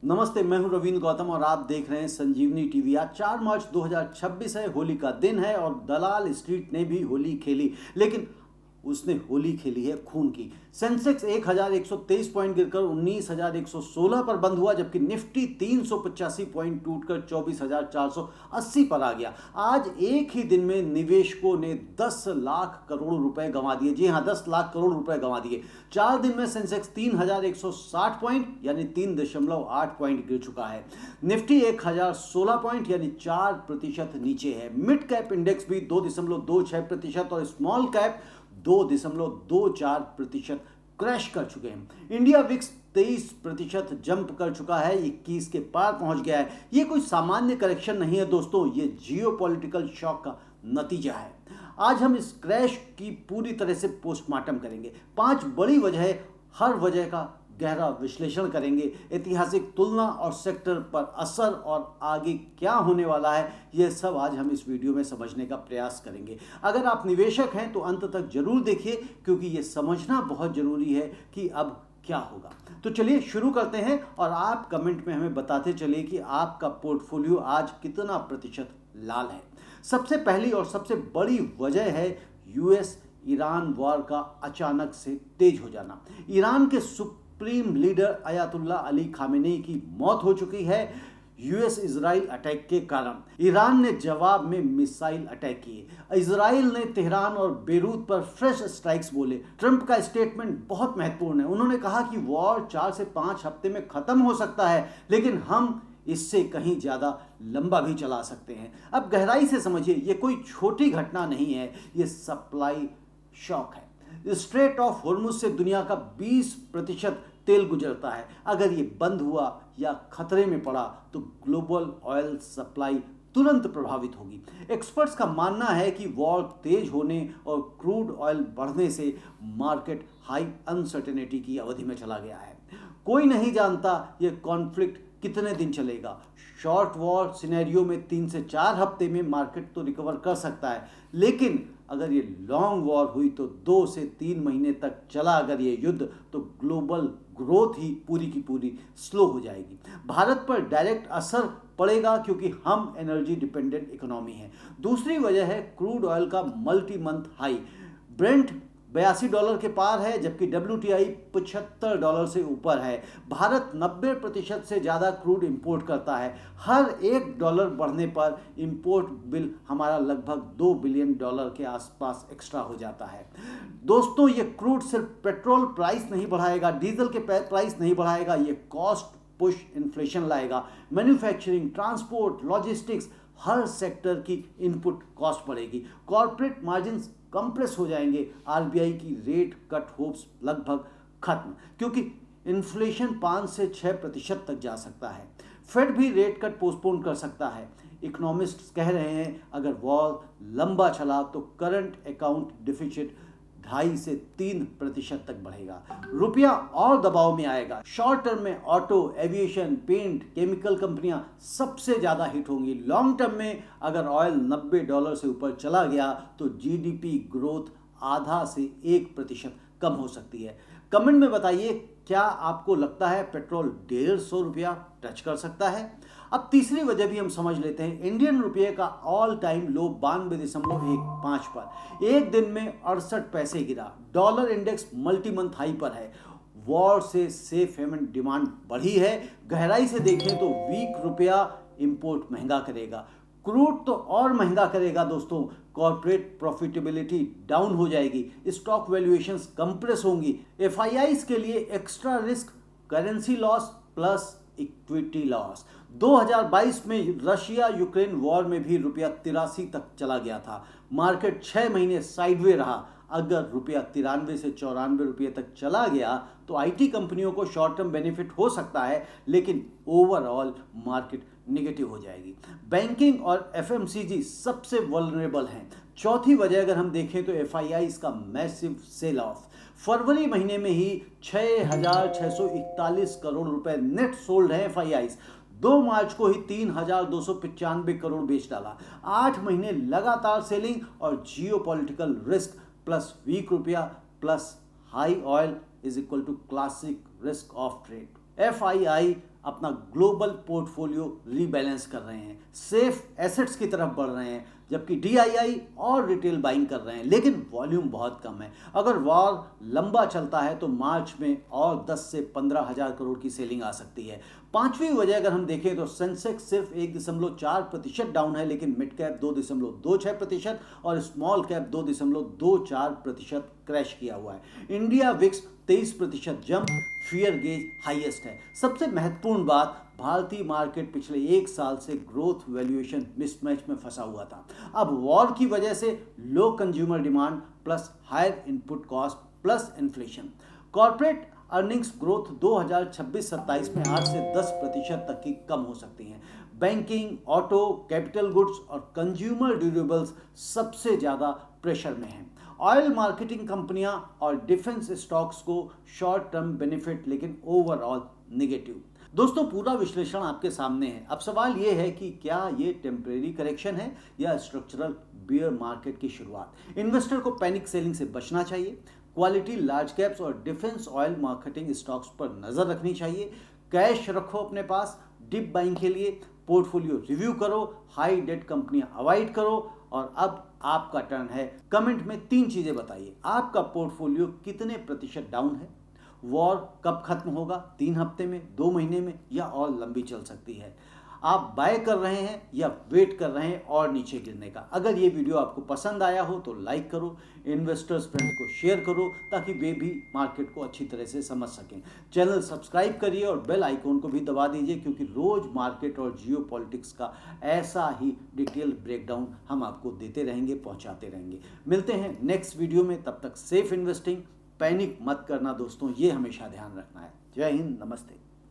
नमस्ते, मैं हूं रवींद्र गौतम और आप देख रहे हैं संजीवनी टीवी। आज 4 मार्च 2026 है, होली का दिन है और दलाल स्ट्रीट ने भी होली खेली, लेकिन उसने होली खेली है खून की। सेंसेक्स 1123 पॉइंट गिरकर 19,116 पर बंद हुआ, जबकि निफ्टी 385 पॉइंट टूटकर 24,480 पर आ गया। आज एक ही दिन में निवेशकों ने 10 लाख करोड़ रुपए गंवा दिए। जी हां, 10 लाख करोड़ रुपए गंवा दिए। 4 दिन में सेंसेक्स 3,160 पॉइंट यानी 3.8 पॉइंट गिर चुका है। निफ्टी 1,016 पॉइंट यानी 4% नीचे है। मिड कैप इंडेक्स भी 2.26% और स्मॉल कैप 2.24% क्रैश कर चुके हैं। इंडिया विक्स 23% जंप कर चुका है, 21 के पार पहुंच गया है। ये कोई सामान्य करेक्शन नहीं है दोस्तों, ये जियोपॉलिटिकल शॉक का नतीजा है। आज हम इस क्रैश की पूरी तरह से पोस्टमार्टम करेंगे। 5 बड़ी वजह, हर वजह का गहरा विश्लेषण करेंगे, ऐतिहासिक तुलना और सेक्टर पर असर और आगे क्या होने वाला है, यह सब आज हम इस वीडियो में समझने का प्रयास करेंगे। अगर आप निवेशक हैं तो अंत तक जरूर देखिए, क्योंकि यह समझना बहुत जरूरी है कि अब क्या होगा। तो चलिए शुरू करते हैं और आप कमेंट में हमें बताते चलिए कि आपका पोर्टफोलियो आज कितना प्रतिशत लाल है। सबसे पहली और सबसे बड़ी वजह है यूएस ईरान वॉर का अचानक से तेज हो जाना। ईरान के supreme leader Ayatollah Ali Khamenei की मौत हो चुकी है यूएस इजराइल अटैक के कारण। ईरान ने जवाब में मिसाइल अटैक किए। इजराइल ने तेहरान और बेरूत पर फ्रेश स्ट्राइक्स बोले। ट्रंप का स्टेटमेंट बहुत महत्वपूर्ण है। उन्होंने कहा कि वॉर 4 से 5 हफ्ते में खत्म हो सकता है, लेकिन हम इससे कहीं ज्यादा लंबा भी चला सकते हैं। अब गहराई से समझिए, ये कोई छोटी घटना नहीं है, ये सप्लाई शॉक है। स्ट्रेट ऑफ हॉर्मुज से दुनिया का 20% तेल गुजरता है। अगर ये बंद हुआ या खतरे में पड़ा तो ग्लोबल ऑयल सप्लाई तुरंत प्रभावित होगी। एक्सपर्ट्स का मानना है कि वॉर तेज होने और क्रूड ऑयल बढ़ने से मार्केट हाई अनसर्टेनिटी की अवधि में चला गया है। कोई नहीं जानता यह कॉन्फ्लिक्ट कितने दिन चलेगा। शॉर्ट वॉर सिनेरियो में 3 से 4 हफ्ते में मार्केट तो रिकवर कर सकता है, लेकिन अगर ये लॉन्ग वॉर हुई तो 2 से 3 महीने तक चला अगर ये युद्ध, तो ग्लोबल ग्रोथ ही पूरी की पूरी स्लो हो जाएगी। भारत पर डायरेक्ट असर पड़ेगा क्योंकि हम एनर्जी डिपेंडेंट इकोनॉमी है। दूसरी वजह है क्रूड ऑयल का मल्टी मंथ हाई। ब्रेंट $82 के पार है, जबकि WTI $75 से ऊपर है। भारत 90% से ज़्यादा क्रूड इंपोर्ट करता है। हर $1 बढ़ने पर इंपोर्ट बिल हमारा लगभग $2 बिलियन के आसपास एक्स्ट्रा हो जाता है। दोस्तों, ये क्रूड सिर्फ पेट्रोल प्राइस नहीं बढ़ाएगा, डीजल के प्राइस नहीं बढ़ाएगा, ये कॉस्ट पुश इन्फ्लेशन लाएगा। मैन्युफैक्चरिंग, ट्रांसपोर्ट, लॉजिस्टिक्स, हर सेक्टर की इनपुट कॉस्ट बढ़ेगी। कॉर्पोरेट मार्जिन्स कंप्रेस हो जाएंगे। आरबीआई की रेट कट होप्स लगभग खत्म, क्योंकि इन्फ्लेशन 5 से 6% तक जा सकता है। फेड भी रेट कट पोस्टपोन कर सकता है। इकोनॉमिस्ट्स कह रहे हैं अगर वॉर लंबा चला तो करंट अकाउंट डिफिसिट 2.5 से 3% तक बढ़ेगा। रुपया और दबाव में आएगा। शॉर्ट टर्म में ऑटो, एविएशन, पेंट, केमिकल कंपनियां सबसे ज्यादा हिट होंगी। लॉन्ग टर्म में अगर ऑयल $90 से ऊपर चला गया तो जीडीपी ग्रोथ आधा से 1% कम हो सकती है। कमेंट में बताइए, क्या आपको लगता है पेट्रोल ₹150 टच कर सकता है? अब तीसरी वजह भी हम समझ लेते हैं। इंडियन रुपये का ऑल टाइम लो 92.15 पर एक दिन में 68 पैसे गिरा। Dollar index multi month high पर है। वॉर से सेफ हेवन डिमांड बढ़ी है। गहराई से देखें तो वीक रुपया इंपोर्ट महंगा करेगा, क्रूड तो और महंगा करेगा दोस्तों। कॉर्पोरेट प्रॉफिटेबिलिटी डाउन हो जाएगी, स्टॉक वैल्यूएशंस कंप्रेस होंगी। एफआईआईज के लिए extra risk, currency loss plus equity loss. 2022 में रशिया यूक्रेन वॉर में भी रुपया 83 तक चला गया था। मार्केट 6 महीने साइडवे रहा। अगर रुपया 93 से 94 रुपये तक चला गया तो आईटी कंपनियों को शॉर्ट टर्म बेनिफिट हो सकता है, लेकिन ओवरऑल मार्केट नेगेटिव हो जाएगी। बैंकिंग और एफएमसीजी सबसे वल्नरेबल हैं। चौथी वजह अगर हम देखें तो एफआईआई का मैसिव सेल ऑफ। फरवरी महीने में ही 6,641 करोड़ रुपए नेट सोल्ड है एफआईआई। 2 मार्च को ही 3,295 करोड़ बेच डाला। 8 महीने लगातार सेलिंग और जियोपॉलिटिकल रिस्क प्लस वीक रुपया plus high oil is equal to classic risk of trade. FII अपना ग्लोबल पोर्टफोलियो रीबैलेंस कर रहे हैं, सेफ एसेट्स की तरफ बढ़ रहे हैं, जबकि डीआईआई और रिटेल बाइंग कर रहे हैं, लेकिन वॉल्यूम बहुत कम है। अगर वॉर लंबा चलता है तो मार्च में और 10 से 15 हजार करोड़ की सेलिंग आ सकती है। पांचवी वजह अगर हम देखें तो सेंसेक्स सिर्फ 1.4% डाउन है, लेकिन मिड कैप 2.26% और स्मॉल कैप 2.24% क्रैश किया हुआ है। India VIX 23% jump, fear gauge highest है। सबसे महत्वपूर्ण बात, भारतीय मार्केट पिछले एक साल से ग्रोथ वैल्यूएशन मिसमैच में फंसा हुआ था। अब वॉर की वजह से low consumer demand plus higher input cost plus inflation, corporate earnings growth 2026-27 में 8 से 10% तक की कम हो सकती हैं। बैंकिंग, ऑटो, कैपिटल गुड्स और कंज्यूमर ड्यूरेबल्स सबसे ज़्यादा प्रेशर में हैं। ऑयल मार्केटिंग कंपनियां और डिफेंस स्टॉक्स को शॉर्ट टर्म बेनिफिट, लेकिन ओवरऑल नेगेटिव। दोस्तों, पूरा विश्लेषण आपके सामने है। अब सवाल यह है कि क्या ये टेम्परेरी करेक्शन है या स्ट्रक्चरल बियर मार्केट की शुरुआत। इन्वेस्टर को पैनिक सेलिंग से बचना चाहिए, क्वालिटी लार्ज कैप्स और डिफेंस ऑयल मार्केटिंग स्टॉक्स पर नजर रखनी चाहिए, कैश रखो अपने पास डिप बाइंग के लिए, पोर्टफोलियो रिव्यू करो, हाई डेट कंपनियां अवॉइड करो। और अब आपका टर्न है। कमेंट में 3 चीजें बताइए, आपका पोर्टफोलियो कितने प्रतिशत डाउन है, वॉर कब खत्म होगा, 3 हफ्ते में, 2 महीने में, या और लंबी चल सकती है, आप बाय कर रहे हैं या वेट कर रहे हैं और नीचे गिरने का। अगर ये वीडियो आपको पसंद आया हो तो लाइक करो, इन्वेस्टर्स फ्रेंड को शेयर करो ताकि वे भी मार्केट को अच्छी तरह से समझ सकें। चैनल सब्सक्राइब करिए और बेल आइकॉन को भी दबा दीजिए, क्योंकि रोज मार्केट और जियो पॉलिटिक्स का ऐसा ही डिटेल ब्रेकडाउन हम आपको देते रहेंगे, पहुंचाते रहेंगे। मिलते हैं नेक्स्ट वीडियो में, तब तक सेफ इन्वेस्टिंग, पैनिक मत करना दोस्तों, ये हमेशा ध्यान रखना है। जय हिंद, नमस्ते।